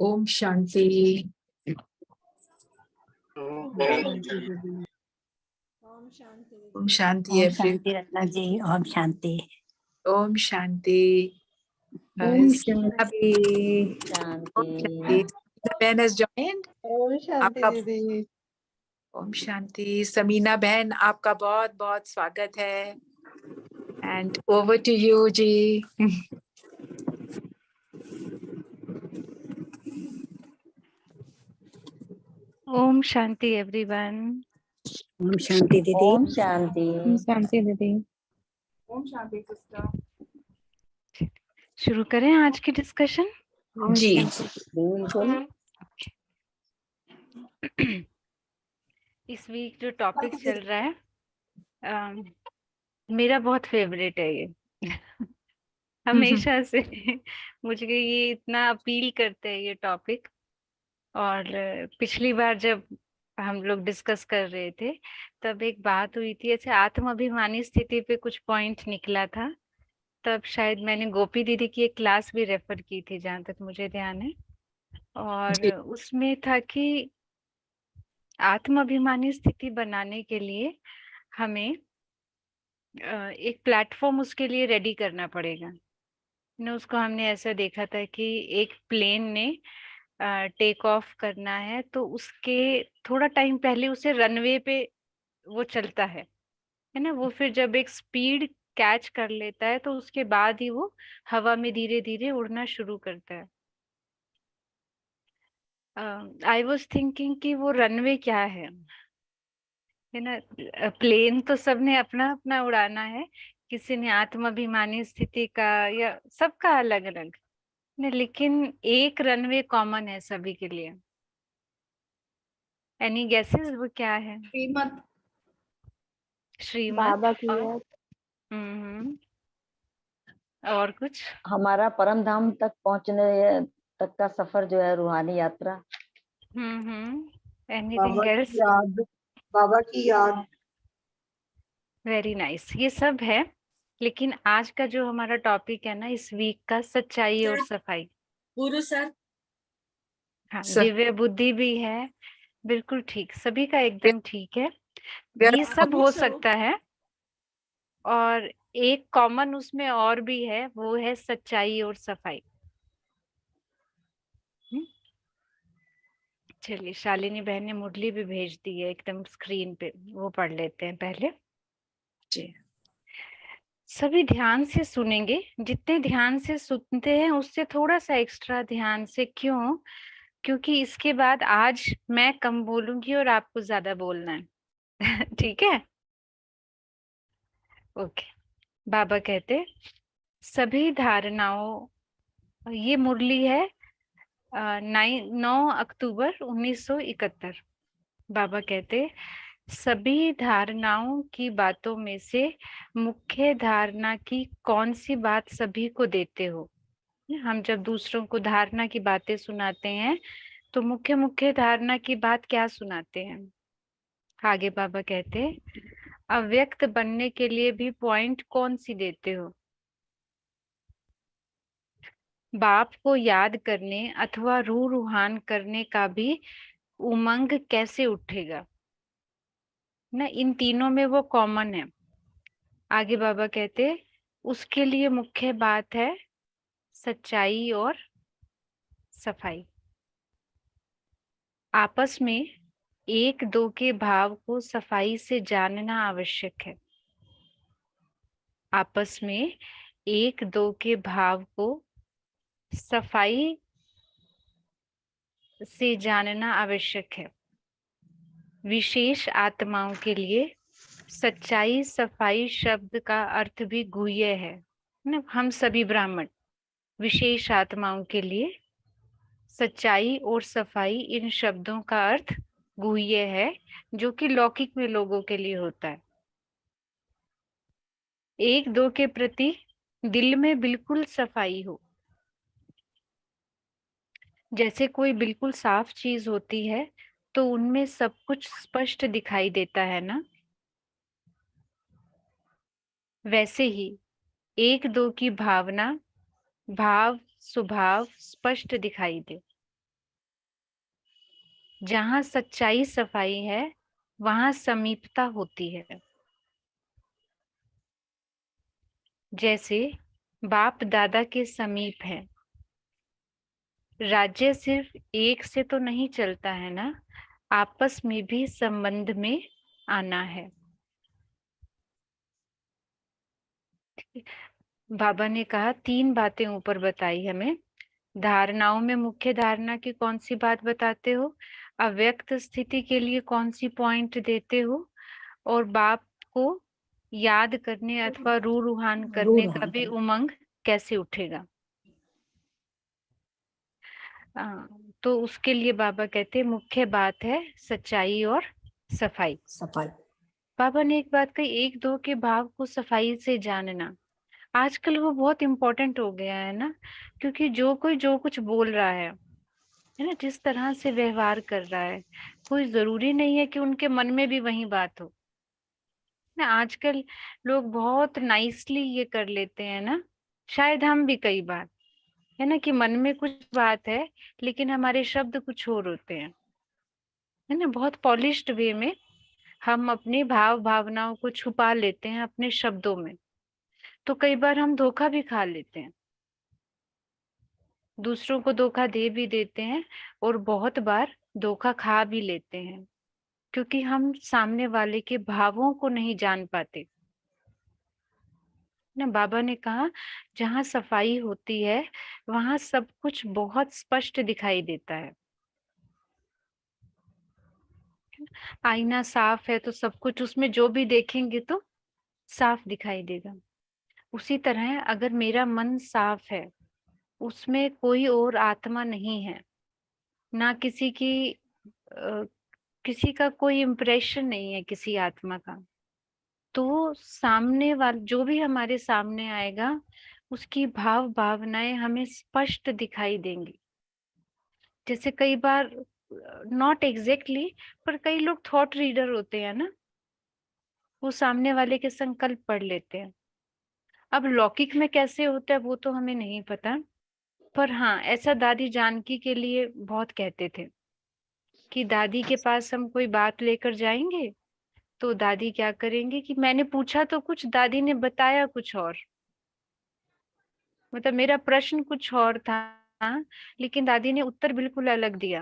ओम शांति। ओम शांति ओम एवरी। शांति रत्ना जी, ओम शांति। ओम शांति। ओम शांति। शांति। The band has joined. ओम शांति आपका दीदी। ओम शांति। समीना बहन, आपका बहुत बहुत स्वागत है। And over to you ji. Om Shanti everyone. Om शांति दीदी। ओम शांति। ओम शांति दीदी। ओम शांति सिस्टर। शुरू करें आज की डिस्कशन। जी बिल्कुल। इस वीक जो टॉपिक चल रहा है मेरा बहुत फेवरेट है ये। हमेशा से मुझे ये इतना अपील करते हैं ये टॉपिक। और पिछली बार जब हम लोग डिस्कस कर रहे थे तब एक बात हुई थी, ऐसे आत्म अभिमानी स्थिति पे कुछ पॉइंट निकला था। तब शायद मैंने गोपी दीदी की एक क्लास भी रेफर की थी जहां तक मुझे ध्यान है। और उसमें था कि आत्म अभिमानी स्थिति बनाने के लिए हमें एक प्लेटफॉर्म उसके लिए रेडी करना पड़ेगा। ने उसको हमने ऐसा देखा था कि एक प्लेन ने टेक ऑफ करना है तो उसके थोड़ा टाइम पहले उसे रनवे पे वो चलता है ना। वो फिर जब एक स्पीड कैच कर लेता है तो उसके बाद ही वो हवा में धीरे धीरे उड़ना शुरू करता है। आई वॉज थिंकिंग कि वो रनवे क्या है ना। प्लेन तो सबने अपना अपना उड़ाना है, किसी ने आत्माभिमानी स्थिति का या सबका अलग अलग, लेकिन एक रनवे कॉमन है सभी के लिए। एनी गेसेस वो क्या है? श्रीमत। श्रीमत बाबा की और याद। और कुछ हमारा परम धाम तक पहुंचने तक का सफर जो है रूहानी यात्रा। Anything else? बाबा की याद। वेरी नाइस, ये सब है। लेकिन आज का जो हमारा टॉपिक है ना इस वीक का, सच्चाई और सफाई। गुरु सर। हाँ, सर। दिव्य बुद्धि भी है। बिल्कुल ठीक, सभी का एकदम ठीक है। ये सब हो सकता है। और एक कॉमन उसमें और भी है, वो है सच्चाई और सफाई। चलिए, शालिनी बहन ने मुरली भी भेज दी है एकदम स्क्रीन पे, वो पढ़ लेते हैं पहले जी। सभी ध्यान से सुनेंगे। जितने ध्यान से सुनते हैं उससे थोड़ा सा एक्स्ट्रा ध्यान से। क्यों? क्योंकि इसके बाद आज मैं कम बोलूंगी और आपको ज्यादा बोलना है। ठीक है, ओके। बाबा कहते सभी धारणाओं, ये मुरली है 9 अक्टूबर 1971। बाबा कहते सभी धारणाओं की बातों में से मुख्य धारणा की कौन सी बात सभी को देते हो? हम जब दूसरों को धारणा की बातें सुनाते हैं तो मुख्य मुख्य धारणा की बात क्या सुनाते हैं? आगे बाबा कहते अव्यक्त बनने के लिए भी पॉइंट कौन सी देते हो? बाप को याद करने अथवा रूहान करने का भी उमंग कैसे उठेगा ना? इन तीनों में वो कॉमन है। आगे बाबा कहते उसके लिए मुख्य बात है सच्चाई और सफाई। आपस में एक दो के भाव को सफाई से जानना आवश्यक है। आपस में एक दो के भाव को सफाई से जानना आवश्यक है। विशेष आत्माओं के लिए सच्चाई सफाई शब्द का अर्थ भी गुह्य है ना। हम सभी ब्राह्मण विशेष आत्माओं के लिए सच्चाई और सफाई, इन शब्दों का अर्थ गुह्य है, जो कि लौकिक में लोगों के लिए होता है। एक दो के प्रति दिल में बिल्कुल सफाई हो। जैसे कोई बिल्कुल साफ चीज होती है तो उनमें सब कुछ स्पष्ट दिखाई देता है ना, वैसे ही एक दो की भावना, भाव स्वभाव स्पष्ट दिखाई दे। जहाँ सच्चाई सफाई है वहां समीपता होती है। जैसे बाप दादा के समीप है। राज्य सिर्फ एक से तो नहीं चलता है ना, आपस में भी संबंध में आना है। बाबा ने कहा 3 बातें ऊपर बताई हमें। धारणाओं में मुख्य धारणा की कौन सी बात बताते हो, अव्यक्त स्थिति के लिए कौन सी पॉइंट देते हो, और बाप को याद करने अथवा रूहान करने का भी उमंग कैसे उठेगा। तो उसके लिए बाबा कहते हैं मुख्य बात है सच्चाई और सफाई। बाबा ने एक बात कही, 1-2 के भाव को सफाई से जानना। आजकल वो बहुत इम्पोर्टेंट हो गया है ना, क्योंकि जो कोई जो कुछ बोल रहा है ना, जिस तरह से व्यवहार कर रहा है, कोई जरूरी नहीं है कि उनके मन में भी वही बात हो ना। आजकल लोग बहुत नाइसली ये कर लेते हैं ना, शायद हम भी कई बार, है ना, कि मन में कुछ बात है लेकिन हमारे शब्द कुछ और होते हैं, है ना। बहुत पॉलिश्ड वे में हम अपने भाव भावनाओं को छुपा लेते हैं अपने शब्दों में, तो कई बार हम धोखा भी खा लेते हैं, दूसरों को धोखा दे भी देते हैं और बहुत बार धोखा खा भी लेते हैं, क्योंकि हम सामने वाले के भावों को नहीं जान पाते ना। बाबा ने कहा जहाँ सफाई होती है वहां सब कुछ बहुत स्पष्ट दिखाई देता है। आईना साफ है तो सब कुछ उसमें जो भी देखेंगे तो साफ दिखाई देगा। उसी तरह अगर मेरा मन साफ है, उसमें कोई और आत्मा नहीं है, ना किसी का कोई इम्प्रेशन नहीं है किसी आत्मा का, तो सामने वाला जो भी हमारे सामने आएगा उसकी भाव भावनाएं हमें स्पष्ट दिखाई देंगी। जैसे कई बार, नॉट एग्जैक्टली, पर कई लोग थॉट रीडर होते हैं ना, वो सामने वाले के संकल्प पढ़ लेते हैं। अब लौकिक में कैसे होता है वो तो हमें नहीं पता, पर हाँ ऐसा दादी जानकी के लिए बहुत कहते थे कि दादी के पास हम कोई बात लेकर जाएंगे तो दादी क्या करेंगे कि मैंने पूछा तो कुछ, दादी ने बताया कुछ और, मतलब मेरा प्रश्न कुछ और था लेकिन दादी ने उत्तर बिल्कुल अलग दिया,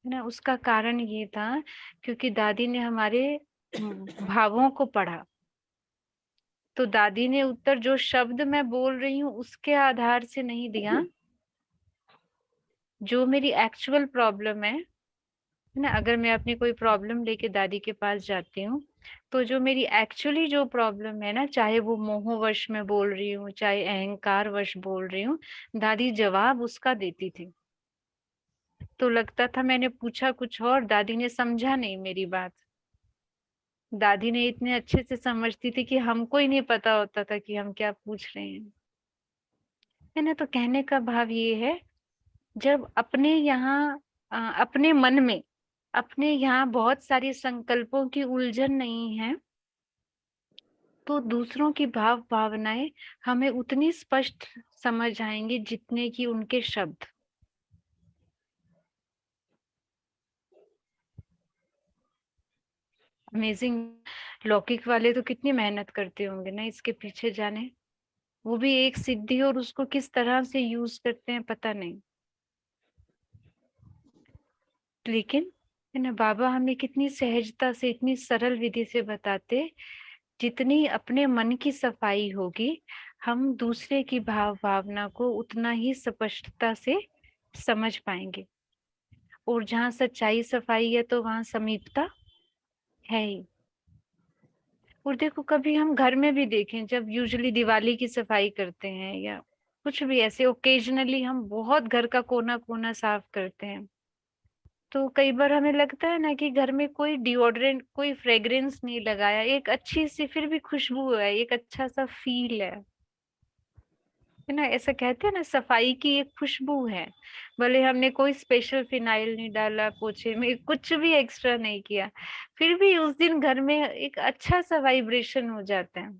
है ना। उसका कारण ये था क्योंकि दादी ने हमारे भावों को पढ़ा, तो दादी ने उत्तर जो शब्द मैं बोल रही हूँ उसके आधार से नहीं दिया, जो मेरी एक्चुअल प्रॉब्लम है ना। अगर मैं अपनी कोई प्रॉब्लम लेके दादी के पास जाती हूँ तो जो मेरी एक्चुअली जो प्रॉब्लम है ना, चाहे वो मोहवश में बोल रही हूँ चाहे अहंकार वश बोल रही हूँ, दादी जवाब उसका देती थी। तो लगता था मैंने पूछा कुछ और, दादी ने समझा नहीं मेरी बात। दादी ने इतने अच्छे से समझती थी कि हमको ही नहीं पता होता था कि हम क्या पूछ रहे हैं, है ना। तो कहने का भाव ये है, जब अपने यहाँ अपने मन में अपने यहाँ बहुत सारे संकल्पों की उलझन नहीं है, तो दूसरों की भाव भावनाएं हमें उतनी स्पष्ट समझ आएंगी जितने की उनके शब्द। अमेजिंग। लौकिक वाले तो कितनी मेहनत करते होंगे ना इसके पीछे जाने, वो भी एक सिद्धि और उसको किस तरह से यूज करते हैं पता नहीं, लेकिन है ना बाबा हमें कितनी सहजता से इतनी सरल विधि से बताते, जितनी अपने मन की सफाई होगी हम दूसरे की भाव भावना को उतना ही स्पष्टता से समझ पाएंगे। और जहाँ सच्चाई सफाई है तो वहां समीपता है ही। और देखो कभी हम घर में भी देखें, जब यूजुअली दिवाली की सफाई करते हैं या कुछ भी ऐसे ओकेजनली हम बहुत घर का कोना कोना साफ करते हैं, तो कई बार हमें लगता है ना कि घर में कोई डिओड्रेंट कोई फ्रेग्रेंस नहीं लगाया, एक अच्छी सी फिर भी खुशबू है, एक अच्छा सा फील है ना। ऐसा कहते हैं ना सफाई की एक खुशबू है, भले हमने कोई स्पेशल फिनाइल नहीं डाला, पोछे में कुछ भी एक्स्ट्रा नहीं किया, फिर भी उस दिन घर में एक अच्छा सा वाइब्रेशन हो जाता है।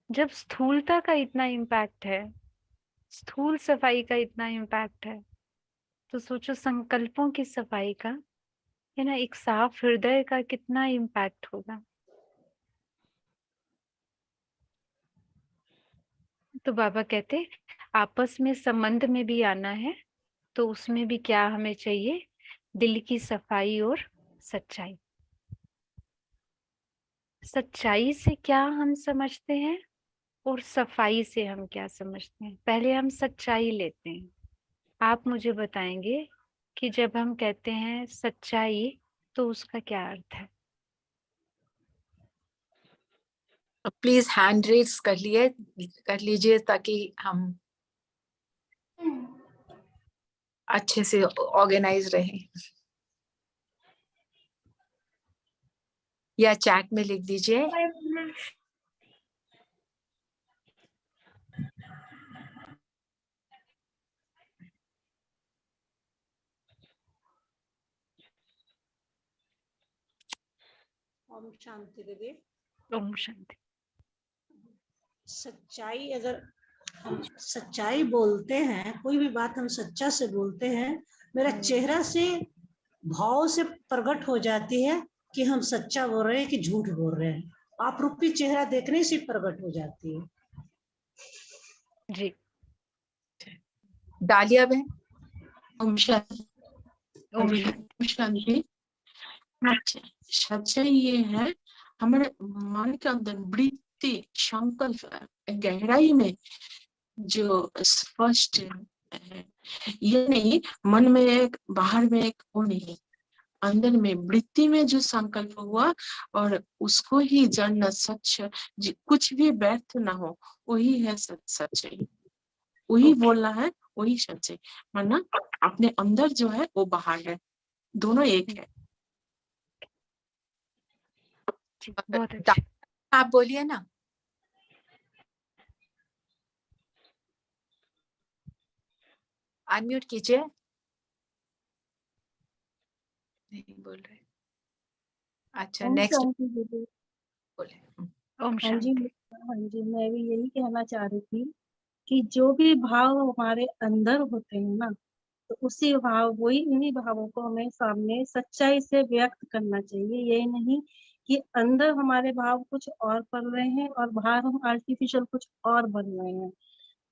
जब स्थूलता का इतना इम्पैक्ट है, स्थूल सफाई का इतना इम्पैक्ट है, तो सोचो संकल्पों की सफाई का, है ना, एक साफ हृदय का कितना इम्पैक्ट होगा। तो बाबा कहते आपस में संबंध में भी आना है, तो उसमें भी क्या हमें चाहिए, दिल की सफाई और सच्चाई। सच्चाई से क्या हम समझते हैं और सफाई से हम क्या समझते हैं। पहले हम सच्चाई लेते हैं। आप मुझे बताएंगे कि जब हम कहते हैं सच्चाई तो उसका क्या अर्थ है। प्लीज हैंड रेज कर लीजिए ताकि हम अच्छे से ऑर्गेनाइज रहें, या चैट में लिख दीजिए। ओम शांति दीदी। ओम शांति। सच्चाई, अगर हम सच्चाई बोलते हैं, कोई भी बात हम सच्चा से बोलते हैं, मेरा चेहरा से भाव से प्रकट हो जाती है कि हम सच्चा बोल रहे हैं कि झूठ बोल रहे हैं। आप रूपी चेहरा देखने से प्रकट हो जाती है। जी। डालिया बहन। ओम शांति। ओम ओम शांति। शांति। अच्छा, सच्चाई ये है हमारे मन के अंदर वृत्ति संकल्प गहराई में जो स्पष्ट है। ये नहीं मन में एक बाहर में एक, वो नहीं, अंदर में वृत्ति में जो संकल्प हुआ और उसको ही जानना सच, कुछ भी व्यर्थ ना हो, वही है सच्चाई। वही बोलना है, वही सच्चाई। वरना अपने अंदर जो है वो बाहर है, दोनों एक है। बहुत अच्छा। आप बोलिए ना। अनम्यूट कीजिए। नहीं बोल रहे। अच्छा, नेक्स्ट बोले। ओम हाँ जी, शांति। हाँ जी, मैं भी यही कहना चाह रही थी कि जो भी भाव हमारे अंदर होते हैं ना, तो उसी भाव वही इन्हीं भावों को हमें सामने सच्चाई से व्यक्त करना चाहिए। ये नहीं कि अंदर हमारे भाव कुछ और पल रहे हैं और बाहर हम आर्टिफिशियल कुछ और बन रहे हैं।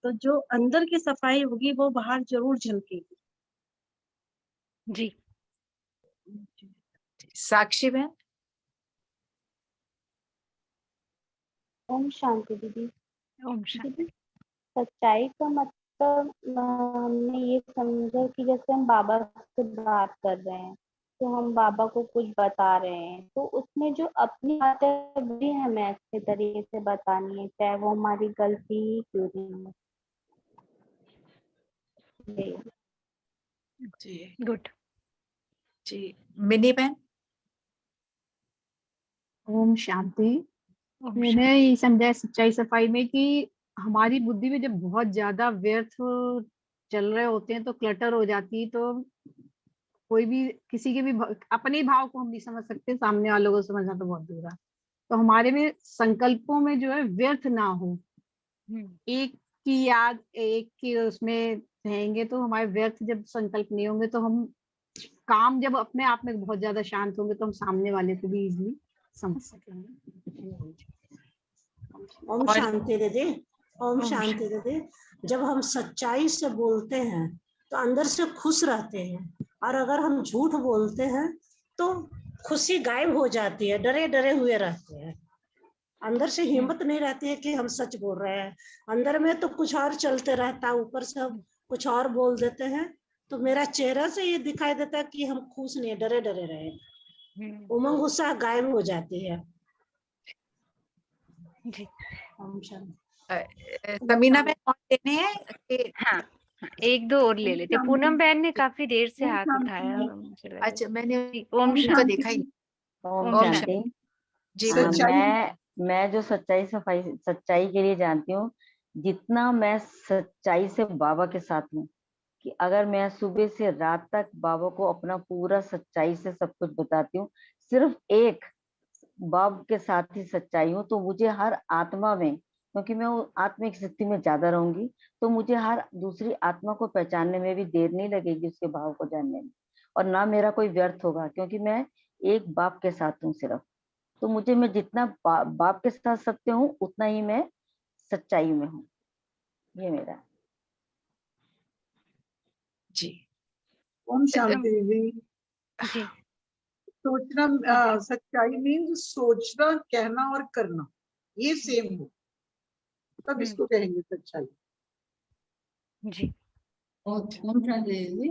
तो जो अंदर की सफाई होगी वो बाहर जरूर झलकेगी। जी। साक्षी बहन। ओम शांति दीदी। ओम शांति। दीदी, सच्चाई का मतलब हमने ये समझा कि जैसे हम बाबा से बात कर रहे हैं तो हम बाबा को कुछ बता रहे हैं, तो उसमें जो अपनी बात है वो भी हमें अच्छे तरीके से बतानी है, चाहे वो हमारी गलती ही क्यों नहीं है। जी गुड। जी। मिनी बहन। ओम शांति। ओम मैंने ये समझा है सच्चाई सफाई में कि हमारी बुद्धि में जब बहुत ज्यादा व्यर्थ चल रहे होते हैं तो क्लटर हो जाती है, तो कोई भी किसी के भी अपने भाव को हम नहीं समझ सकते, सामने वालों को समझना तो बहुत दूर है। तो हमारे में संकल्पों में जो है व्यर्थ ना हो, एक की याद एक की उसमें रहेंगे, तो हमारे व्यर्थ जब संकल्प नहीं होंगे तो हम काम जब अपने आप में बहुत ज्यादा शांत होंगे तो हम सामने वाले को भी इजीली समझ सकेंगे। ओम और शांति दीदी। ओम शांति दीदी। जब हम सच्चाई से बोलते हैं तो अंदर से खुश रहते हैं, और अगर हम झूठ बोलते हैं तो खुशी गायब हो जाती है, डरे डरे हुए रहते हैं। अंदर से हिम्मत नहीं रहती है कि हम सच बोल रहे हैं, अंदर में तो कुछ और चलते रहता है, ऊपर से हम कुछ और बोल देते हैं। तो मेरा चेहरा से ये दिखाई देता है कि हम खुश नहीं, डरे डरे रहे, उमंग उत्साह गायब हो जाती है। जी। ओम शांति। समीना बहन और देने हैं। हाँ, एक दो और ले लेते। पूनम बहन ने काफी देर से हाथ उठाया, मुझे लगा। अच्छा, मैंने जी, ओम उनको शांति। देखा ही। ओम ओम शांति। जी हाँ, बोलिए। मैं जो सच्चाई के लिए जानती हूँ, जितना मैं सच्चाई से बाबा के साथ हूँ, कि अगर मैं सुबह से रात तक बाबा को अपना पूरा सच्चाई से सब कुछ बताती हूँ, सिर्फ एक बाब के साथ ही सच्चाई हूँ, तो मुझे हर आत्मा में क्योंकि मैं वो आत्मिक स्थिति में ज्यादा रहूंगी, तो मुझे हर दूसरी आत्मा को पहचानने में भी देर नहीं लगेगी, उसके भाव को जानने में, और ना मेरा कोई व्यर्थ होगा, क्योंकि मैं एक बाप के साथ हूँ सिर्फ। तो मुझे, मैं जितना बाप के साथ सत्य हूँ, उतना ही मैं सच्चाई में हूँ। ये मेरा। जी। ओम शांति दीदी। जी सोचना, सच्चाई मीन्स सोचना, कहना और करना ये सेम हो, तब इसको कहेंगे सच्चाई। जी। ओम शांति दीदी।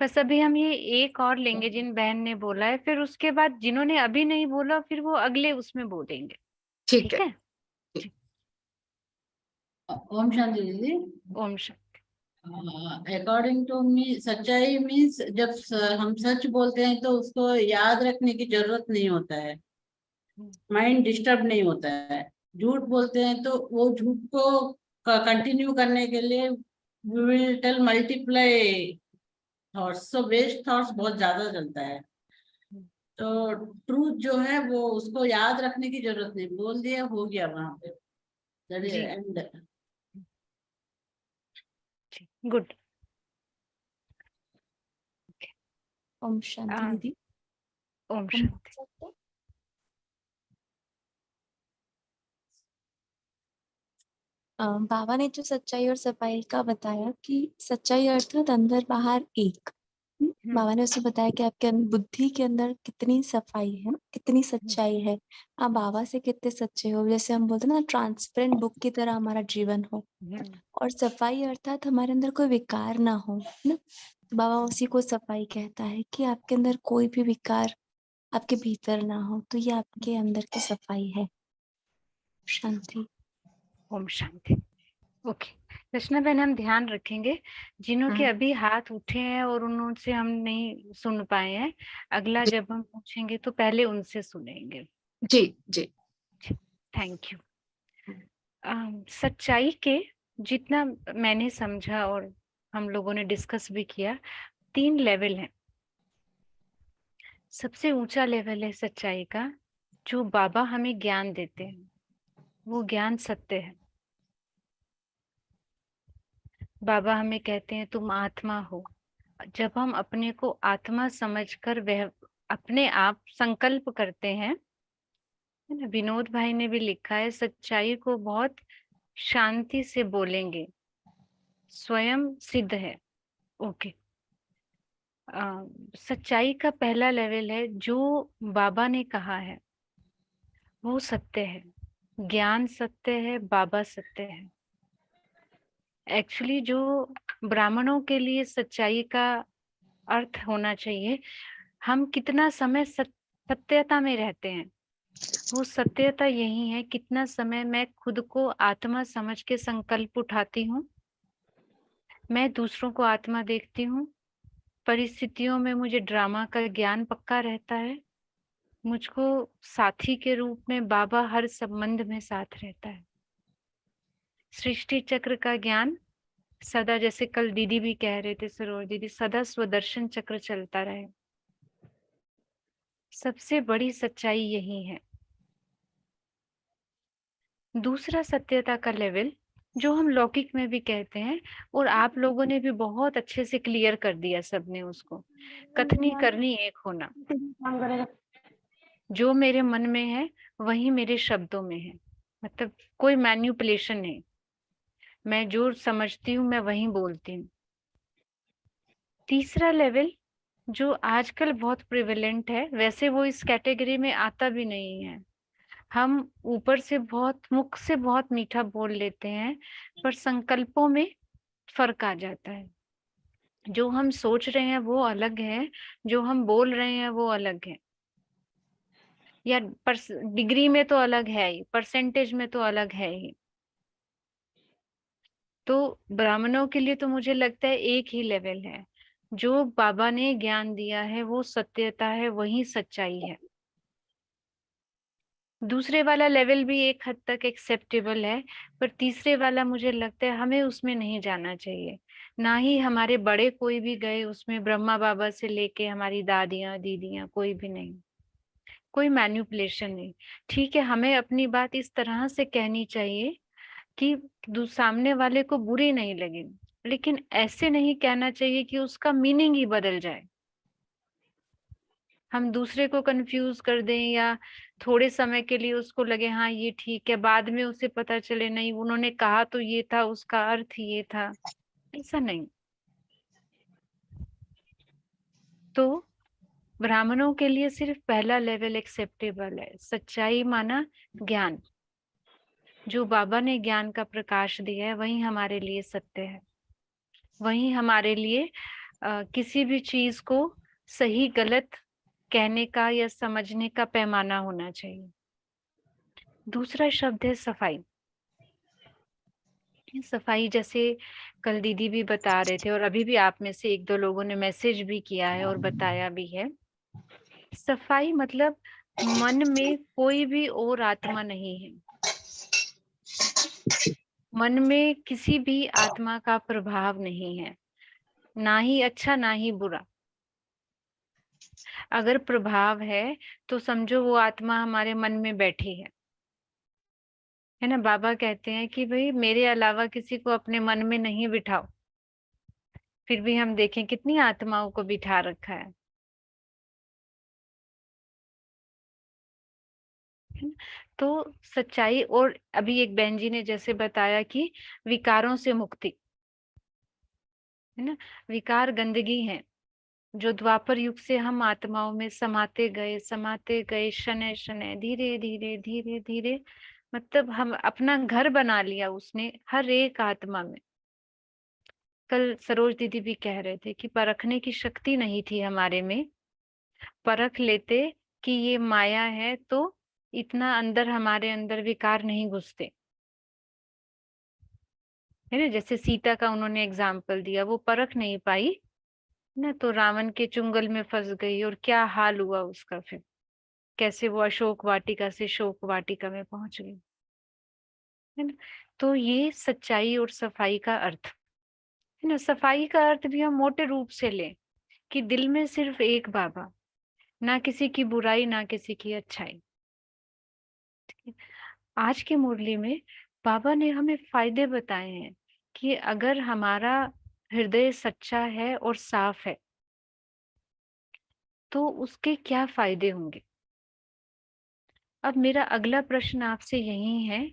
बस अभी हम ये एक और लेंगे जिन बहन ने बोला है, फिर उसके बाद जिन्होंने अभी नहीं बोला फिर वो अगले उसमें बोलेंगे। ठीक है। जी। ओम शांति दीदी। ओम शांति। अकॉर्डिंग टू मी सच्चाई मीन्स जब हम सच बोलते हैं तो उसको याद रखने की जरूरत नहीं होता है, माइंड डिस्टर्ब नहीं होता है। झूठ बोलते हैं तो वो झूठ को कंटिन्यू करने के लिए we will tell multiply thoughts, so waste thoughts बहुत ज्यादा चलता है। तो ट्रूथ जो है वो उसको याद रखने की जरूरत नहीं, बोल दिया हो गया वहां पे, that is and. Good. Om Shanti दीदी। ओम शांति। बाबा ने जो सच्चाई और सफाई का बताया कि सच्चाई अर्थात अंदर बाहर एक। बाबा ने उसे बताया कि आपके बुद्धि के अंदर कितनी सफाई है, कितनी सच्चाई है, आप बाबा से कितने सच्चे हो। जैसे हम बोलते हैं ना, ट्रांसपेरेंट बुक की तरह हमारा जीवन हो। और सफाई अर्थात हमारे अंदर कोई विकार ना हो, है ना। तो बाबा उसी को सफाई कहता है कि आपके अंदर कोई भी विकार आपके भीतर ना हो, तो ये आपके अंदर की सफाई है। शांति। ओम शांति। ओके रचना बहन, हम ध्यान रखेंगे जिन्हों के अभी हाथ उठे हैं और उनसे हम नहीं सुन पाए हैं, अगला जब हम पूछेंगे तो पहले उनसे सुनेंगे। जी जी। Thank you. सच्चाई के जितना मैंने समझा और हम लोगों ने डिस्कस भी किया, 3 लेवल हैं। सबसे ऊंचा लेवल है सच्चाई का, जो बाबा हमें ज्ञान देते हैं, वो ज्ञान सत्य है। बाबा हमें कहते हैं तुम आत्मा हो। जब हम अपने को आत्मा समझकर वह अपने आप संकल्प करते हैं, है ना, विनोद भाई ने भी लिखा है, सच्चाई को बहुत शांति से बोलेंगे, स्वयं सिद्ध है। ओके। सच्चाई का पहला लेवल है, जो बाबा ने कहा है वो सत्य है, ज्ञान सत्य है, बाबा सत्य है। एक्चुअली जो ब्राह्मणों के लिए सच्चाई का अर्थ होना चाहिए, हम कितना समय सत्यता में रहते हैं, वो सत्यता यही है कितना समय मैं खुद को आत्मा समझ के संकल्प उठाती हूँ, मैं दूसरों को आत्मा देखती हूँ, परिस्थितियों में मुझे ड्रामा का ज्ञान पक्का रहता है, मुझको साथी के रूप में बाबा हर संबंध में साथ रहता है। सृष्टि चक्र का ज्ञान सदा, जैसे कल दीदी भी कह रहे थे, सरोज दीदी, सदा स्वदर्शन चक्र चलता रहे। सबसे बड़ी सच्चाई यही है। दूसरा सत्यता का लेवल, जो हम लौकिक में भी कहते हैं और आप लोगों ने भी बहुत अच्छे से क्लियर कर दिया, सबने उसको, कथनी करनी एक होना। जो मेरे मन में है वही मेरे शब्दों में है, मतलब कोई मैन्युपुलेशन नहीं, मैं जो समझती हूँ मैं वही बोलती हूँ। तीसरा लेवल जो आजकल बहुत प्रिवेलेंट है, वैसे वो इस कैटेगरी में आता भी नहीं है, हम ऊपर से बहुत, मुख से बहुत मीठा बोल लेते हैं, पर संकल्पों में फर्क आ जाता है। जो हम सोच रहे हैं वो अलग है, जो हम बोल रहे हैं वो अलग है, या डिग्री में तो अलग है ही, परसेंटेज में तो अलग है ही। तो ब्राह्मणों के लिए तो मुझे लगता है एक ही लेवल है, जो बाबा ने ज्ञान दिया है वो सत्यता है, वही सच्चाई है। दूसरे वाला लेवल भी एक हद तक एक्सेप्टेबल है, पर तीसरे वाला मुझे लगता है हमें उसमें नहीं जाना चाहिए। ना ही हमारे बड़े कोई भी गए उसमें, ब्रह्मा बाबा से लेके हमारी दादियां दीदियां, कोई भी नहीं। कोई मैन्युपुलेशन नहीं। ठीक है, हमें अपनी बात इस तरह से कहनी चाहिए कि सामने वाले को बुरी नहीं लगे, लेकिन ऐसे नहीं कहना चाहिए कि उसका मीनिंग ही बदल जाए, हम दूसरे को कंफ्यूज कर दें, या थोड़े समय के लिए उसको लगे हाँ ये ठीक है, बाद में उसे पता चले नहीं उन्होंने कहा तो ये था, उसका अर्थ ये था। ऐसा नहीं। तो ब्राह्मणों के लिए सिर्फ पहला लेवल एक्सेप्टेबल है, सच्चाई माना ज्ञान। जो बाबा ने ज्ञान का प्रकाश दिया है वही हमारे लिए सत्य है, वही हमारे लिए किसी भी चीज को सही गलत कहने का या समझने का पैमाना होना चाहिए। दूसरा शब्द है सफाई। सफाई जैसे कल दीदी भी बता रहे थे और अभी भी आप में से एक दो लोगों ने मैसेज भी किया है और बताया भी है। सफाई मतलब मन में कोई भी और आत्मा नहीं है, मन में किसी भी आत्मा का प्रभाव नहीं है, ना ही अच्छा ना ही बुरा। अगर प्रभाव है तो समझो वो आत्मा हमारे मन में बैठी है ना। बाबा कहते हैं कि भाई मेरे अलावा किसी को अपने मन में नहीं बिठाओ। फिर भी हम देखें कितनी आत्माओं को बिठा रखा है ना? तो सच्चाई, और अभी एक बहन जी ने जैसे बताया कि विकारों से मुक्ति है ना। विकार गंदगी है जो द्वापर युग से हम आत्माओं में समाते गए शनै शनै, धीरे धीरे धीरे धीरे, मतलब हम अपना घर बना लिया उसने हर एक आत्मा में। कल सरोज दीदी भी कह रहे थे कि परखने की शक्ति नहीं थी हमारे में, परख लेते कि ये माया है तो इतना अंदर हमारे अंदर विकार नहीं घुसते है ना। जैसे सीता का उन्होंने एग्जाम्पल दिया, वो परख नहीं पाई ना, तो रावण के चुंगल में फंस गई और क्या हाल हुआ उसका, फिर कैसे वो अशोक वाटिका से शोक वाटिका में पहुंच गई है ना। तो ये सच्चाई और सफाई का अर्थ है ना। सफाई का अर्थ भी हम मोटे रूप से लें कि दिल में सिर्फ एक बाबा, ना किसी की बुराई ना किसी की अच्छाई। आज की मुरली में बाबा ने हमें फायदे बताए हैं कि अगर हमारा हृदय सच्चा है और साफ है तो उसके क्या फायदे होंगे। अब मेरा अगला प्रश्न आपसे यही है,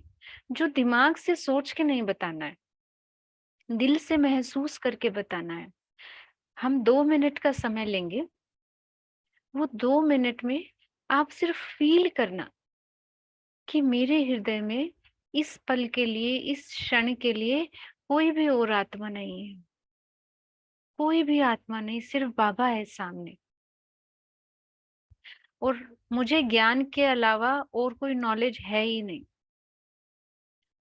जो दिमाग से सोच के नहीं बताना है, दिल से महसूस करके बताना है। हम 2 मिनट का समय लेंगे, वो 2 मिनट में आप सिर्फ फील करना कि मेरे हृदय में इस पल के लिए, इस क्षण के लिए कोई भी और आत्मा नहीं है, कोई भी आत्मा नहीं, सिर्फ बाबा है सामने। और मुझे ज्ञान के अलावा और कोई नॉलेज है ही नहीं।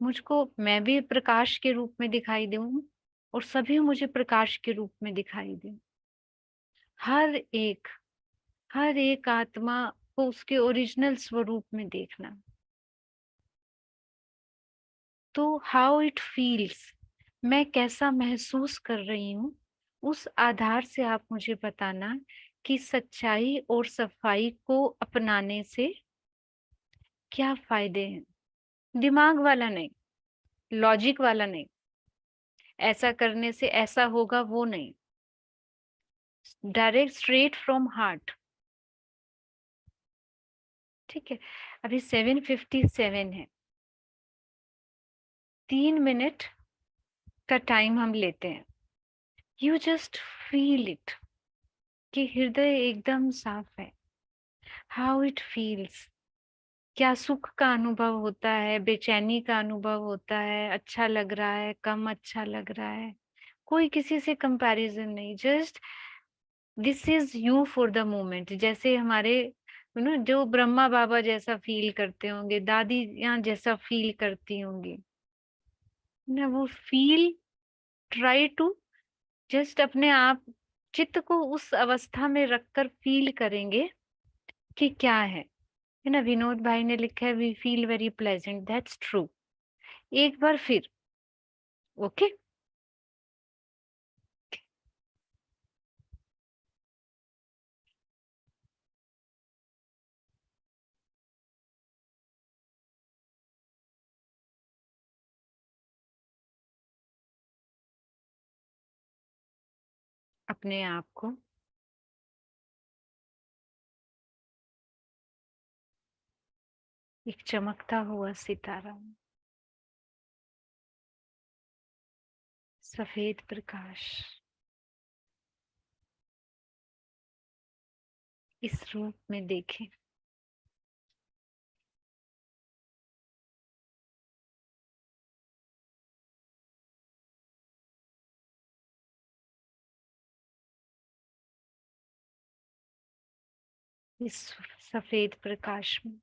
मुझको, मैं भी प्रकाश के रूप में दिखाई दूं और सभी मुझे प्रकाश के रूप में दिखाई दें। हर एक आत्मा को उसके ओरिजिनल स्वरूप में देखना। तो हाउ इट फील्स, मैं कैसा महसूस कर रही हूँ, उस आधार से आप मुझे बताना कि सच्चाई और सफाई को अपनाने से क्या फायदे हैं। दिमाग वाला नहीं, लॉजिक वाला नहीं, ऐसा करने से ऐसा होगा वो नहीं, डायरेक्ट स्ट्रेट फ्रॉम हार्ट। ठीक है, अभी 7:57 है, 3 मिनट का टाइम हम लेते हैं। यू जस्ट फील इट कि हृदय एकदम साफ है। हाउ इट फील्स, क्या सुख का अनुभव होता है, बेचैनी का अनुभव होता है, अच्छा लग रहा है, कम अच्छा लग रहा है, कोई किसी से कंपैरिजन नहीं, just this is you for the moment. जैसे हमारे जो ब्रह्मा बाबा जैसा फील करते होंगे, दादी यहाँ जैसा फील करती होंगी ना, वो फील, ट्राई टू जस्ट अपने आप चित्त को उस अवस्था में रखकर फील करेंगे कि क्या है ना। विनोद भाई ने लिखा है we feel very pleasant, that's true. एक बार फिर, ओके। अपने आप को एक चमकता हुआ सितारा, सफेद प्रकाश इस रूप में देखें। इस सफेद प्रकाश में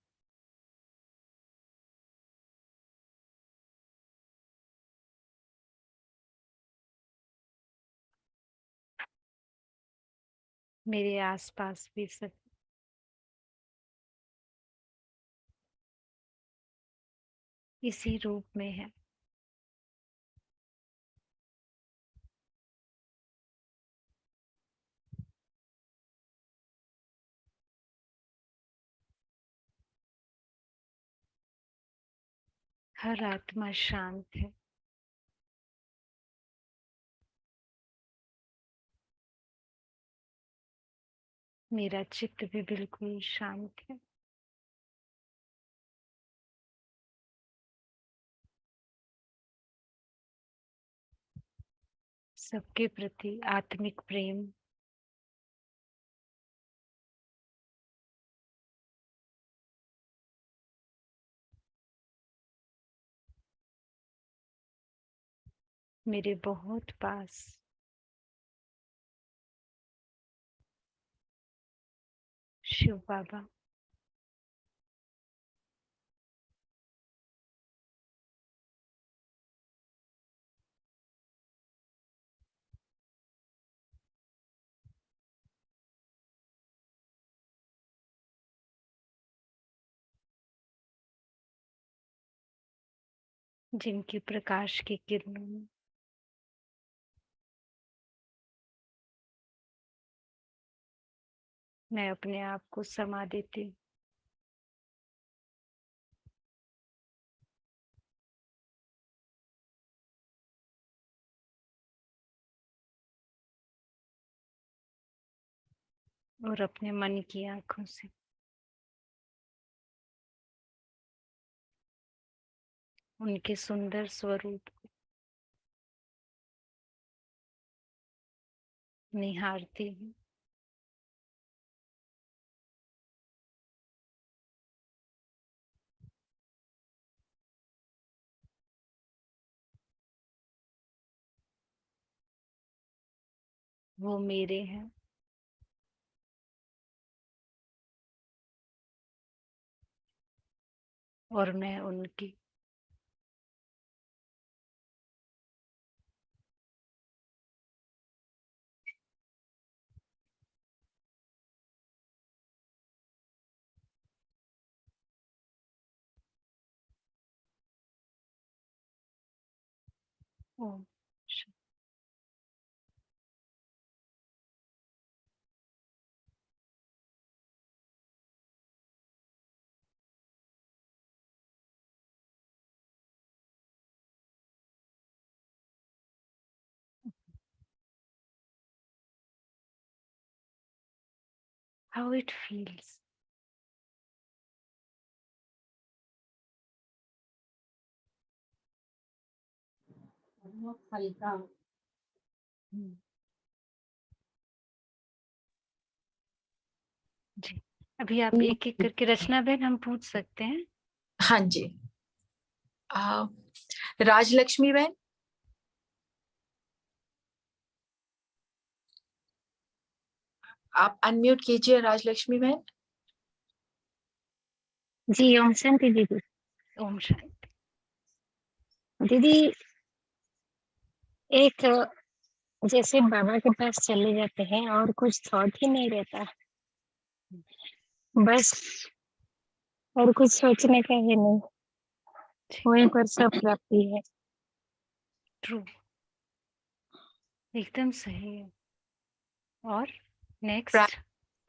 मेरे आसपास भी सब इसी रूप में है। हर आत्मा शांत है। मेरा चित्त भी बिल्कुल शांत है। सबके प्रति आत्मिक प्रेम मेरे बहुत पास शिव बाबा जिनकी प्रकाश की किरणों में मैं अपने आप को समा देती हूँ। और अपने मन की आंखों से उनके सुंदर स्वरूप को निहारती हूँ। वो मेरे हैं और मैं उनकी। Om Shanti. How it feels. बहुत हल्का। जी, अभी आप एक एक करके रचना बहन हम पूछ सकते हैं। हाँ जी। राजलक्ष्मी बहन, आप अनम्यूट कीजिए। राजलक्ष्मी बहन। जी ओम शांति दीदी। ओम शांति। दीदी एक जैसे बाबा के पास चले जाते हैं और कुछ थॉट ही नहीं रहता, बस और कुछ सोचने का ही नहीं, वहीं पर सब प्राप्ति है। ट्रू, एकदम सही है। और नेक्स्ट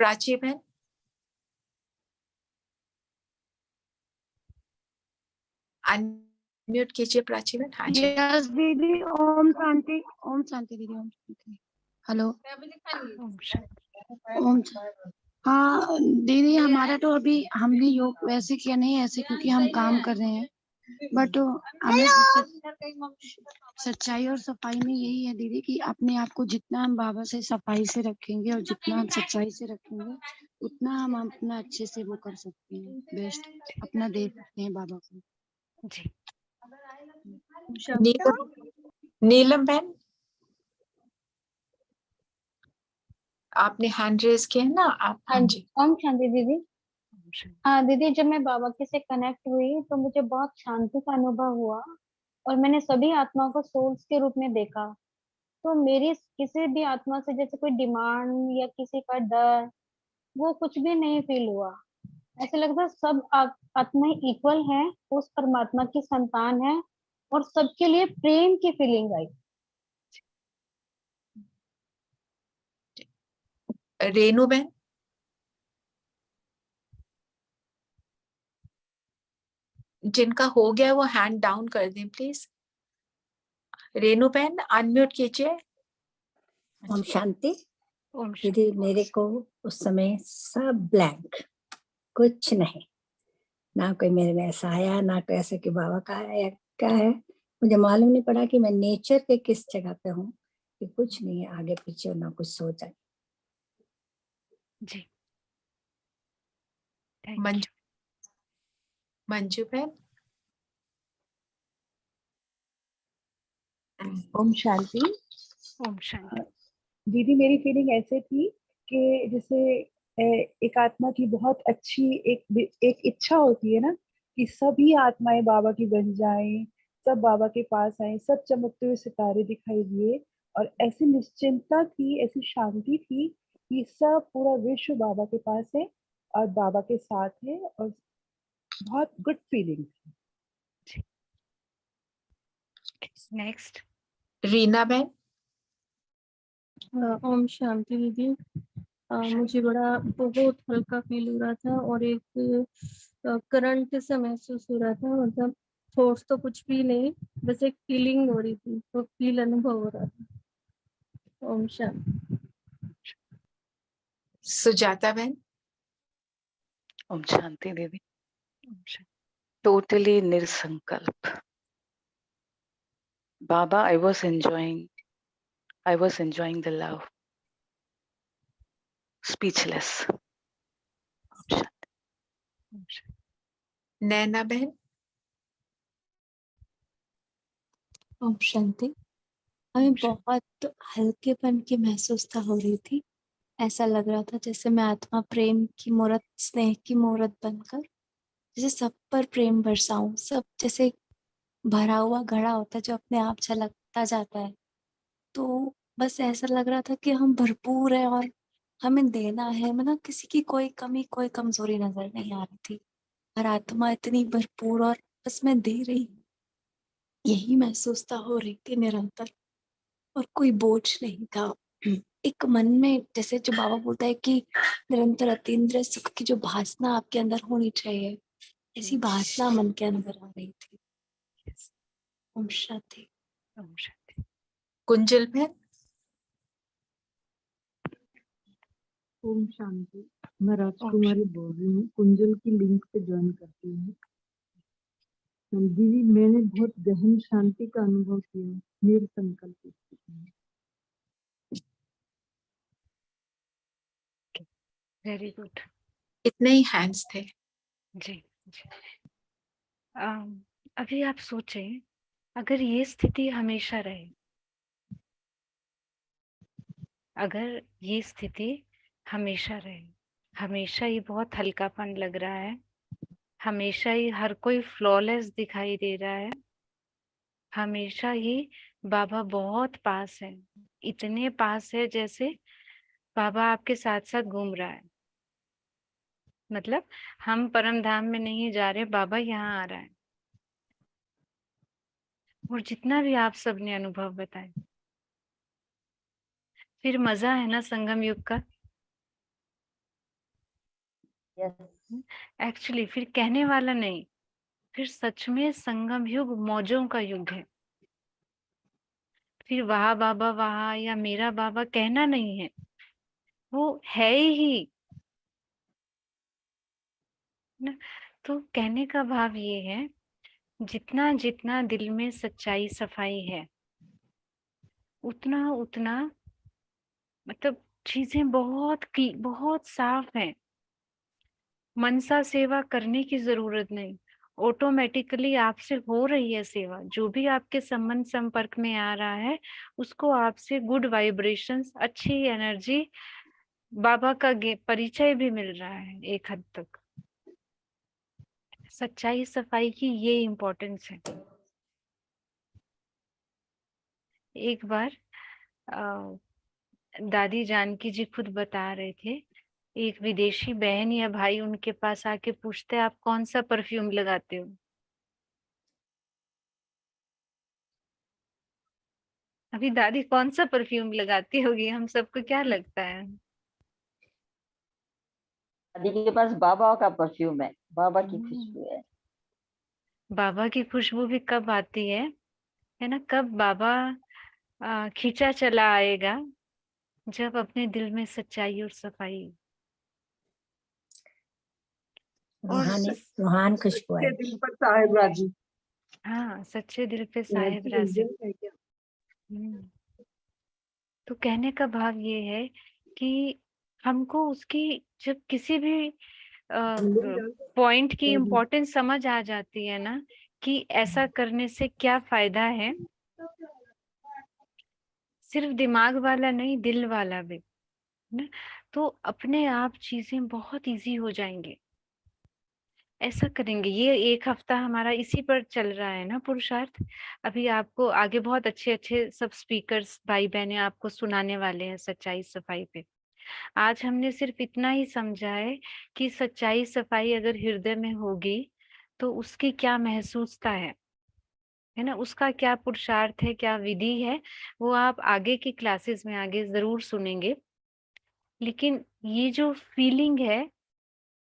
प्राची बहन। अनम्यूट कीजिए प्राची बहन। हाँ जी। यस दीदी। ओम शांति। ओम शांति दीदी। ओम शांति। हेलो। ओम शांति। ओम हाँ दीदी, हमारा तो अभी हमने योग वैसे किया नहीं ऐसे, क्योंकि हम काम कर रहे हैं, बट हमें सच्चाई और सफाई में यही है दीदी कि अपने आप को जितना हम बाबा से सफाई से रखेंगे और जितना हम सच्चाई से रखेंगे, उतना हम अपना अच्छे से वो कर सकते हैं, बेस्ट अपना दे सकते हैं बाबा को। जी नीलम बहन, आपने हैंड रेज किया है ना आप? हाँ जी, ओम शांति दीदी। हाँ दीदी, जब मैं बाबा के से कनेक्ट हुई तो मुझे बहुत शांति का अनुभव हुआ और मैंने सभी आत्माओं को सोल्स के रूप में देखा। तो मेरी किसी भी आत्मा से जैसे कोई डिमांड या किसी का डर, वो कुछ भी नहीं फील हुआ। ऐसे लगता है सब आत्माएं इक्वल हैं, उस परमात्मा की संतान है और सबके लिए प्रेम की फीलिंग आई। रेनू बहन, जिनका हो गया वो हैंड डाउन कर दें प्लीज। रेनू बहन अनम्यूट कीजिए। ओम शांति। ओम दीदी मेरे को उस समय सब ब्लैंक, कुछ नहीं, ना कोई मेरे में ऐसा आया, ना कोई ऐसा कि बाबा का है या क्या है। मुझे मालूम नहीं पड़ा कि मैं नेचर के किस जगह पे हूँ, कि कुछ नहीं है आगे पीछे, ना कुछ सोचा। जी मंजू, मंजू बहन। ओम शांति। ओम शांति। दीदी मेरी फीलिंग ऐसे थी कि जैसे एक आत्मा की बहुत अच्छी एक इच्छा होती है ना, कि सभी आत्माएं बाबा की बन जाएं, सब बाबा के पास आए, सब चमकते हुए सितारे दिखाई दिए, और ऐसी निश्चिंतता थी, ऐसी शांति थी कि सब पूरा विश्व बाबा के पास है और बाबा के साथ है, और बहुत गुड फीलिंग थी। नेक्स्ट रीना बहन। ओम शांति दीदी। मुझे बड़ा बहुत हल्का फील हो रहा था और एक करंट सा महसूस हो रहा था, मतलब थॉट्स तो कुछ भी नहीं, बस एक फीलिंग हो रही थी, तो फील अनुभव हो रहा था। ओम शांति। सुजाता बहन। ओम शांति दीदी। टोटली निर्संकल्प बाबा, I was enjoying the love, speechless. Naina बहन। ओम शांति। हमें बहुत हल्केपन की महसूसता हो रही थी। ऐसा लग रहा था जैसे मैं आत्मा प्रेम की मूर्त, स्नेह की मूर्त बनकर जैसे सब पर प्रेम बरसाऊं। सब जैसे भरा हुआ घड़ा होता है जो अपने आप छलकता जाता है, तो बस ऐसा लग रहा था कि हम भरपूर है और हमें देना है। मतलब किसी की कोई कमी, कोई कमजोरी नजर नहीं आ रही थी। हर आत्मा इतनी भरपूर और बस मैं दे रही, यही महसूसता हो रही थी निरंतर, और कोई बोझ नहीं था। एक मन में जैसे जो बाबा बोलता है कि निरंतर अतीन्द्रिय सुख की जो भासना आपके अंदर होनी चाहिए, ऐसी भासना मन के अंदर आ रही थी। ओम शांति। ओम शांति। कुंजल बहन। ओम शांति। मैं राजकुमारी बोल रही हूँ, कुंजल की लिंक पे ज्वाइन करती हूँ। दीदी मैंने बहुत गहन शांति का अनुभव किया निर्संकल्प स्थिति में। Very good. इतने ही हैंड्स थे। जी जी। अभी आप सोचें, अगर ये स्थिति हमेशा रहे, अगर ये स्थिति हमेशा रहे, हमेशा ही बहुत हल्कापन लग रहा है, हमेशा ही हर कोई फ्लॉलेस दिखाई दे रहा है, हमेशा ही बाबा बहुत पास है, इतने पास है जैसे बाबा आपके साथ साथ घूम रहा है। मतलब हम परम धाम में नहीं जा रहे, बाबा यहाँ आ रहा है। और जितना भी आप सबने अनुभव बताए, फिर मजा है ना संगम युग का। एक्चुअली फिर कहने वाला नहीं, फिर सच में संगम युग मौजों का युग है। फिर वहा बाबा वहा या मेरा बाबा कहना नहीं है, वो है ही ना। तो कहने का भाव ये है, जितना जितना दिल में सच्चाई सफाई है, उतना उतना मतलब चीजें बहुत साफ हैं। मनसा सेवा करने की जरूरत नहीं, ऑटोमेटिकली आपसे हो रही है सेवा। जो भी आपके संबंध संपर्क में आ रहा है, उसको आपसे गुड वाइब्रेशंस, अच्छी एनर्जी, बाबा का परिचय भी मिल रहा है एक हद तक। सच्चाई सफाई की ये इम्पोर्टेंस है। एक बार दादी जानकी जी खुद बता रहे थे, एक विदेशी बहन या भाई उनके पास आके पूछते, आप कौन सा परफ्यूम लगाते हो? अभी दादी कौन सा परफ्यूम लगाती होगी? हम सबको क्या लगता है? दादी के पास बाबा का परफ्यूम है, बाबा की खुशबू है। बाबा की खुशबू भी कब आती है ना? कब बाबा खींचा चला आएगा? जब अपने दिल में सच्चाई और सफाई और रूहान खुशबू है। दिल पर साहेब राजी। हाँ, सच्चे दिल पे साहेब राजी। तो कहने का भाव ये है कि हमको उसकी जब किसी भी पॉइंट की इम्पोर्टेंस समझ आ जाती है ना, कि ऐसा करने से क्या फायदा है, सिर्फ दिमाग वाला नहीं, दिल वाला भी ना, तो अपने आप चीजें बहुत इजी हो जाएंगी। ऐसा करेंगे। ये एक हफ्ता हमारा इसी पर चल रहा है ना पुरुषार्थ। अभी आपको आगे बहुत अच्छे अच्छे सब स्पीकर्स भाई बहने आपको सुनाने वाले हैं सच्चाई सफाई पे। आज हमने सिर्फ इतना ही समझा है कि सच्चाई सफाई अगर हृदय में होगी तो उसकी क्या महसूसता है ना, उसका क्या पुरुषार्थ है, क्या विधि है, वो आप आगे की क्लासेस में आगे जरूर सुनेंगे। लेकिन ये जो फीलिंग है,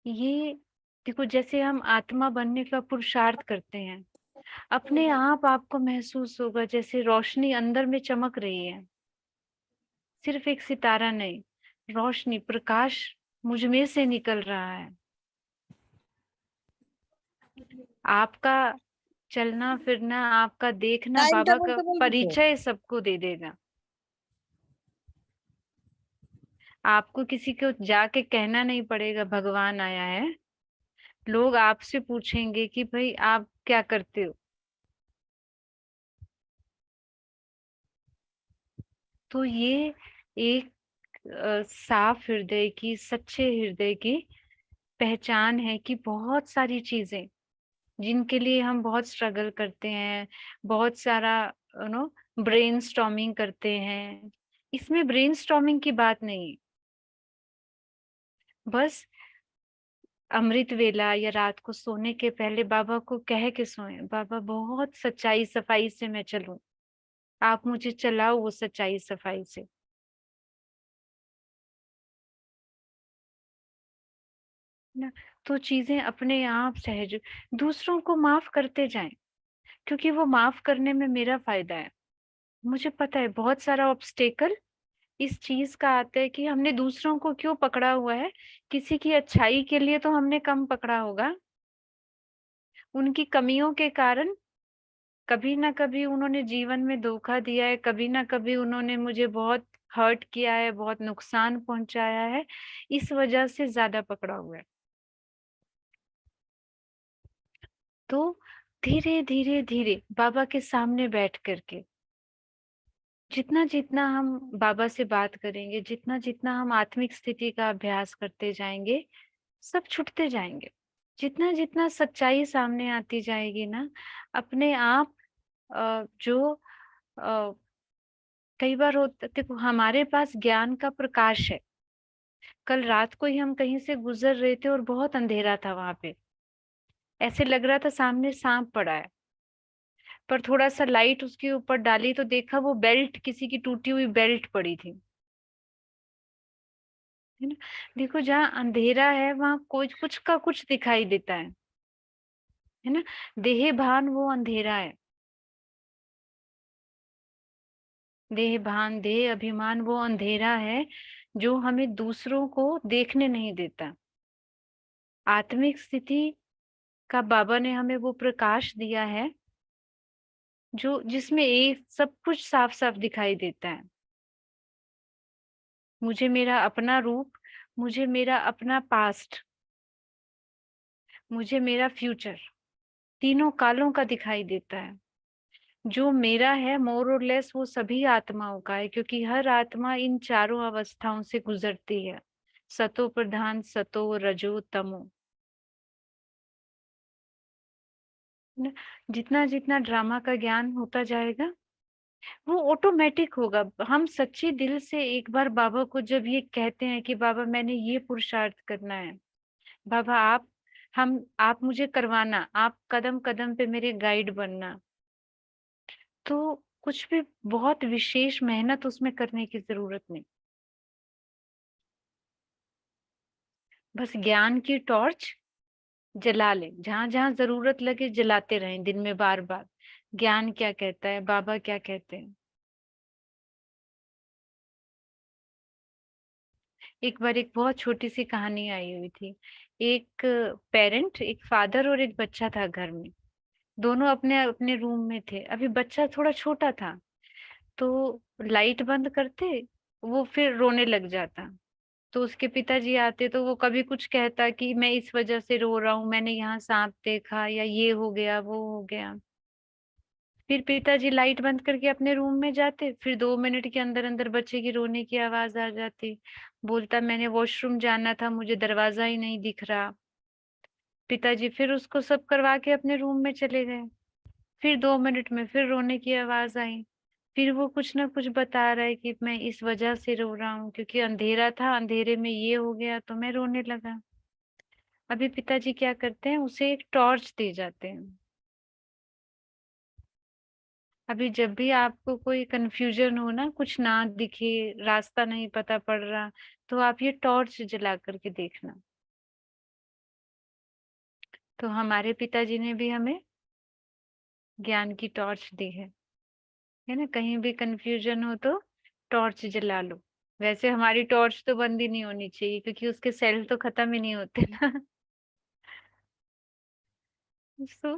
ये देखो, जैसे हम आत्मा बनने का पुरुषार्थ करते हैं, अपने आप आपको महसूस होगा जैसे रोशनी अंदर में चमक रही है। सिर्फ एक सितारा नहीं, रोशनी, प्रकाश मुझ में से निकल रहा है। आपका चलना फिरना, आपका देखना बाबा का परिचय सबको दे देगा। आपको किसी को जाके कहना नहीं पड़ेगा भगवान आया है। लोग आपसे पूछेंगे कि भाई आप क्या करते हो। तो ये एक साफ हृदय की, सच्चे हृदय की पहचान है कि बहुत सारी चीजें जिनके लिए हम बहुत स्ट्रगल करते हैं, बहुत सारा ब्रेनस्टॉर्मिंग करते हैं, इसमें ब्रेनस्टॉर्मिंग की बात नहीं। बस अमृत वेला या रात को सोने के पहले बाबा को कह के सोए, बाबा बहुत सच्चाई सफाई से मैं चलूं, आप मुझे चलाओ वो सच्चाई सफाई से ना। तो चीजें अपने आप सहज, दूसरों को माफ करते जाएं, क्योंकि वो माफ करने में मेरा फायदा है। मुझे पता है बहुत सारा ऑब्स्टेकल इस चीज का आता है कि हमने दूसरों को क्यों पकड़ा हुआ है। किसी की अच्छाई के लिए तो हमने कम पकड़ा होगा, उनकी कमियों के कारण कभी ना कभी उन्होंने जीवन में धोखा दिया है, कभी ना कभी उन्होंने मुझे बहुत हर्ट किया है, बहुत नुकसान पहुंचाया है, इस वजह से ज्यादा पकड़ा हुआ है। तो धीरे धीरे धीरे बाबा के सामने बैठ करके जितना जितना हम बाबा से बात करेंगे, जितना जितना हम आत्मिक स्थिति का अभ्यास करते जाएंगे, सब छूटते जाएंगे। जितना जितना सच्चाई सामने आती जाएगी ना, अपने आप जो कई बार होता, देखो हमारे पास ज्ञान का प्रकाश है। कल रात को ही हम कहीं से गुजर रहे थे और बहुत अंधेरा था वहां पे, ऐसे लग रहा था सामने सांप पड़ा है, पर थोड़ा सा लाइट उसके ऊपर डाली तो देखा वो बेल्ट, किसी की टूटी हुई बेल्ट पड़ी थी, है ना। देखो जहाँ अंधेरा है वहां कुछ का कुछ दिखाई देता है ना। देह भान वो अंधेरा है। देह भान, देह अभिमान वो अंधेरा है जो हमें दूसरों को देखने नहीं देता। आत्मिक स्थिति का बाबा ने हमें वो प्रकाश दिया है जो जिसमें एक सब कुछ साफ साफ दिखाई देता है। मुझे मेरा अपना रूप, मुझे मेरा अपना पास्ट, मुझे मेरा फ्यूचर, तीनों कालों का दिखाई देता है। जो मेरा है मोर और लेस वो सभी आत्माओं का है, क्योंकि हर आत्मा इन चारों अवस्थाओं से गुजरती है, सतो प्रधान, सतो, रजो, तमो। जितना जितना ड्रामा का ज्ञान होता जाएगा वो ऑटोमेटिक होगा। हम सच्चे दिल से एक बार बाबा को जब ये कहते हैं कि बाबा मैंने ये पुरुषार्थ करना है, बाबा आप मुझे करवाना, आप कदम कदम पे मेरे गाइड बनना, तो कुछ भी बहुत विशेष मेहनत उसमें करने की जरूरत नहीं। बस ज्ञान की टॉर्च जला ले, जहां जहां जरूरत लगे जलाते रहें दिन में बार बार। ज्ञान क्या कहता है, बाबा क्या कहते हैं। एक बार एक बहुत छोटी सी कहानी आई हुई थी। एक पेरेंट, एक फादर और एक बच्चा था घर में। दोनों अपने अपने रूम में थे। अभी बच्चा थोड़ा छोटा था, तो लाइट बंद करते वो फिर रोने लग जाता। तो उसके पिताजी आते तो वो कभी कुछ कहता कि मैं इस वजह से रो रहा हूँ, मैंने यहाँ सांप देखा, या ये हो गया वो हो गया। फिर पिताजी लाइट बंद करके अपने रूम में जाते, फिर 2 मिनट के अंदर अंदर बच्चे की रोने की आवाज आ जाती। बोलता मैंने वॉशरूम जाना था, मुझे दरवाजा ही नहीं दिख रहा। पिताजी फिर उसको सब करवा के अपने रूम में चले गए। फिर 2 मिनट में फिर रोने की आवाज आई। फिर वो कुछ ना कुछ बता रहा है कि मैं इस वजह से रो रहा हूँ, क्योंकि अंधेरा था, अंधेरे में ये हो गया तो मैं रोने लगा। अभी पिताजी क्या करते हैं, उसे एक टॉर्च दे जाते हैं। अभी जब भी आपको कोई कंफ्यूजन हो ना, कुछ ना दिखे, रास्ता नहीं पता पड़ रहा, तो आप ये टॉर्च जला करके देखना। तो हमारे पिताजी ने भी हमें ज्ञान की टॉर्च दी है ना। कहीं भी कंफ्यूजन हो तो टॉर्च जला लो। वैसे हमारी टॉर्च तो बंद ही नहीं होनी चाहिए, क्योंकि उसके सेल तो खत्म ही नहीं होते ना। सो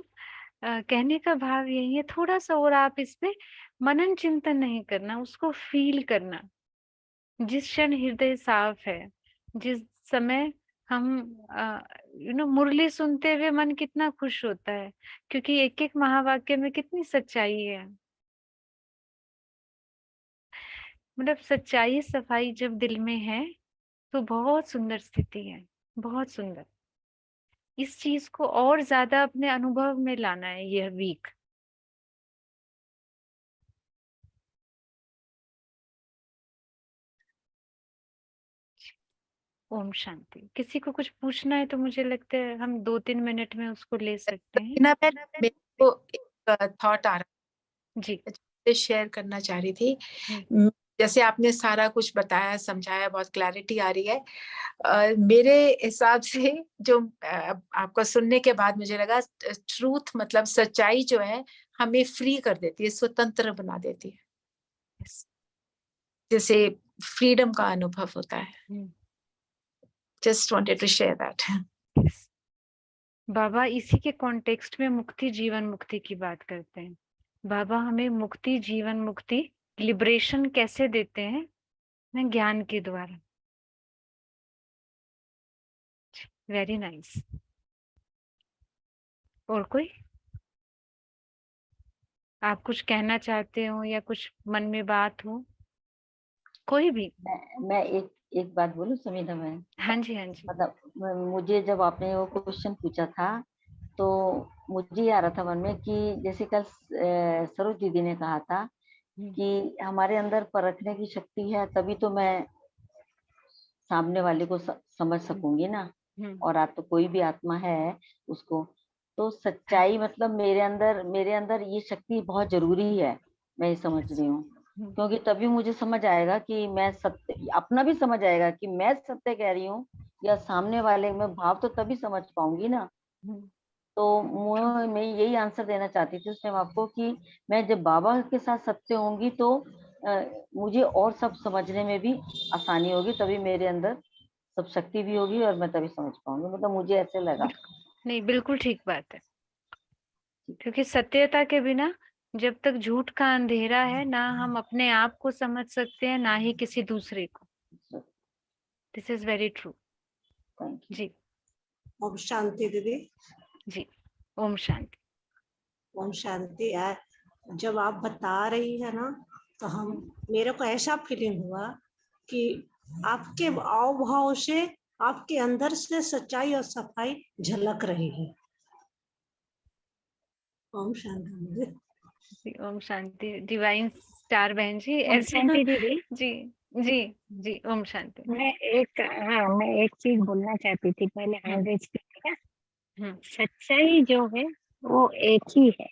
कहने का भाव यही है, थोड़ा सा और आप इस पे मनन चिंतन नहीं करना, उसको फील करना। जिस क्षण हृदय साफ है, जिस समय हम मुरली सुनते हुए मन कितना खुश होता है, क्योंकि एक एक महावाक्य में कितनी सच्चाई है। मतलब सच्चाई सफाई जब दिल में है तो बहुत सुंदर स्थिति है, बहुत सुंदर। इस चीज को और ज्यादा अपने अनुभव में लाना है यह वीक। ओम शांति। किसी को कुछ पूछना है तो मुझे लगता है हम 2-3 मिनट में उसको ले सकते हैं। सकीना बहन, मेरे को एक थॉट आ रहा जी, है, शेयर करना चाह रही थी। जैसे आपने सारा कुछ बताया, समझाया, बहुत क्लैरिटी आ रही है। मेरे हिसाब से जो आपका सुनने के बाद मुझे लगा, ट्रूथ मतलब सच्चाई जो है हमें फ्री कर देती है, स्वतंत्र बना देती है, जैसे फ्रीडम का अनुभव होता है। Just wanted to share that. बाबा इसी के कॉन्टेक्स्ट में मुक्ति जीवन मुक्ति की बात करते हैं। बाबा हमें मुक्ति जीवन मुक्ति लिबरेशन कैसे देते हैं, ना ज्ञान के द्वारा। Very nice. और कोई आप कुछ कहना चाहते हो या कुछ मन में बात हो, कोई भी। मैं एक बात बोलूं समीना मैम। हाँ जी, हाँ जी। मतलब मुझे जब आपने वो क्वेश्चन पूछा था तो मुझे ये आ रहा था मन में कि जैसे कल सरोज दीदी ने कहा था कि हमारे अंदर परखने की शक्ति है, तभी तो मैं सामने वाले को समझ सकूंगी ना। और आप तो कोई भी आत्मा है उसको, तो सच्चाई मतलब मेरे अंदर ये शक्ति बहुत जरूरी है, मैं ये समझ रही हूँ। क्योंकि तभी मुझे समझ आएगा कि मैं सत्य, अपना भी समझ आएगा कि मैं सत्य कह रही हूँ या सामने वाले में भाव, तो तभी समझ पाऊंगी ना। तो मैं यही आंसर देना चाहती थी उस टाइम आपको कि मैं जब बाबा के साथ सत्य होंगी तो मुझे और सब समझने में भी आसानी होगी, तभी मेरे अंदर सब शक्ति भी होगी और मैं तभी समझ पाऊंगी। मतलब मुझे ऐसे लगा। नहीं, बिल्कुल ठीक बात है, क्योंकि सत्यता के बिना जब तक झूठ का अंधेरा है, ना हम अपने आप को समझ सकते हैं, ना ही किसी दूसरे को। This is very true. जी ओम शांति दीदी। जी, ओम शांति। ओम शांति। यार जब आप बता रही है ना, तो मेरे को ऐसा फीलिंग हुआ कि आपके हाव भाव से, आपके अंदर से सच्चाई और सफाई झलक रही है। ओम शांति। ओम शांति। डिवाइन स्टार बहन जी, ओम शांति दीदी। जी जी जी, ओम शांति। मैं एक चीज बोलना चाहती थी, पहले हैंड रेज की थी ना। सच्चाई जो है वो एक ही है,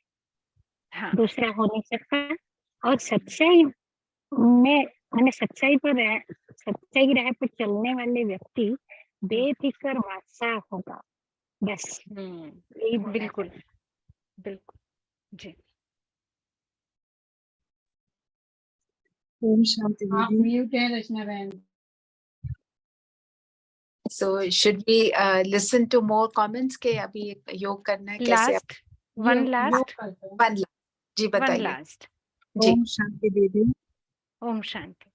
दूसरा हो नहीं सकता। और सच्चाई में मैंने सच्चाई की राह पर चलने वाले व्यक्ति बेफिक्र बादशाह होगा, बस यही बोलना बिल्कुल बिल्कुल जी। ओम शांति दीदी। म्यूट है रचना बहन। So should we listen to more comments के अभी योग करना है कैसे? वन लास्ट जी बताइए। ओम शांति दीदी। ओम शांति।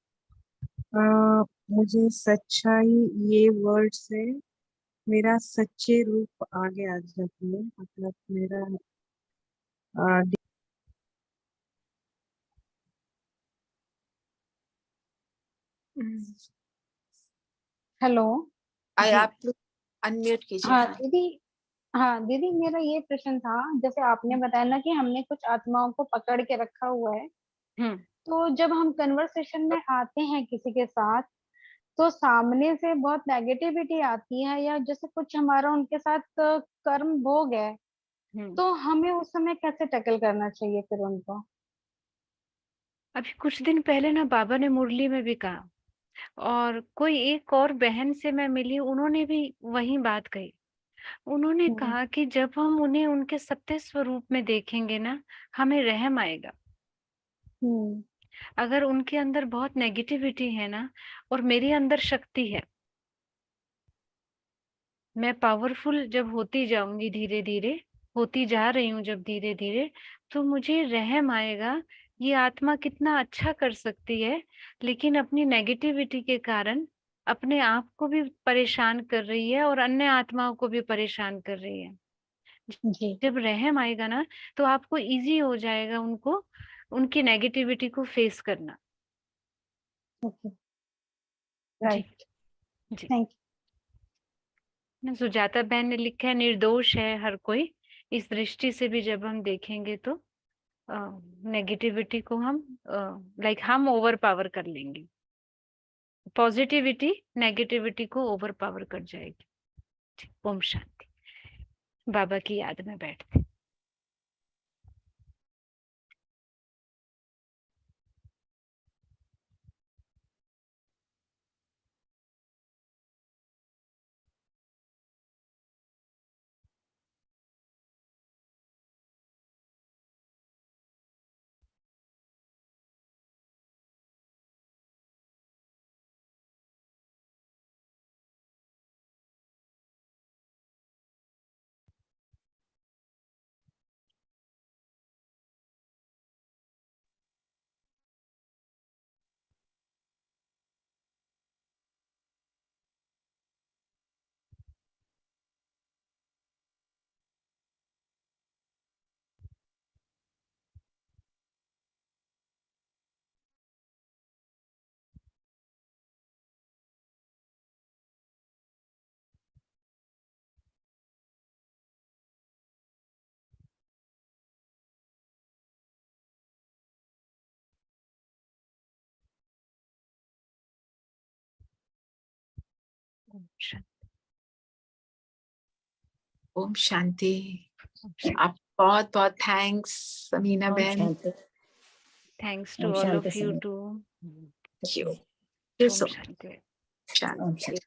मुझे सच्चाई ये वर्ड से मेरा सच्चे रूप आगे आ जाती है। मतलब मेरा हेलो, आप अनम्यूट कीजिए। हाँ दीदी, मेरा ये प्रश्न था, जैसे आपने बताया ना कि हमने कुछ आत्माओं को पकड़ के रखा हुआ है, तो जब हम कन्वर्सेशन में आते हैं किसी के साथ, तो सामने से बहुत नेगेटिविटी आती है, या जैसे कुछ हमारा उनके साथ कर्म भोग है, तो हमें उस समय कैसे टैकल करना चाहिए फिर उनको? अभी कुछ दिन पहले ना बाबा ने मुरली में भी कहा, और कोई एक और बहन से मैं मिली, उन्होंने भी वही बात कही। उन्होंने कहा कि जब हम उन्हें उनके सत्य स्वरूप में देखेंगे ना, हमें रहम आएगा। अगर उनके अंदर बहुत नेगेटिविटी है ना, और मेरे अंदर शक्ति है, मैं पावरफुल जब होती जाऊंगी, धीरे धीरे होती जा रही हूँ जब धीरे धीरे, तो मुझे रहम आएगा, ये आत्मा कितना अच्छा कर सकती है, लेकिन अपनी नेगेटिविटी के कारण अपने आप को भी परेशान कर रही है और अन्य आत्माओं को भी परेशान कर रही है। जब रहम आएगा ना, तो आपको इजी हो जाएगा उनको, उनकी नेगेटिविटी को फेस करना। Right, thank you. सुजाता बहन ने लिखा है, निर्दोष है हर कोई। इस दृष्टि से भी जब हम देखेंगे तो नेगेटिविटी को हम हम ओवर पावर कर लेंगे, पॉजिटिविटी नेगेटिविटी को ओवर पावर कर जाएगी। ओम शांति। बाबा की याद में बैठते। ओम शांति। आप बहुत बहुत थैंक्स समीना बहन। Thanks to all of you too. Thank you. ओम शांति। शांति।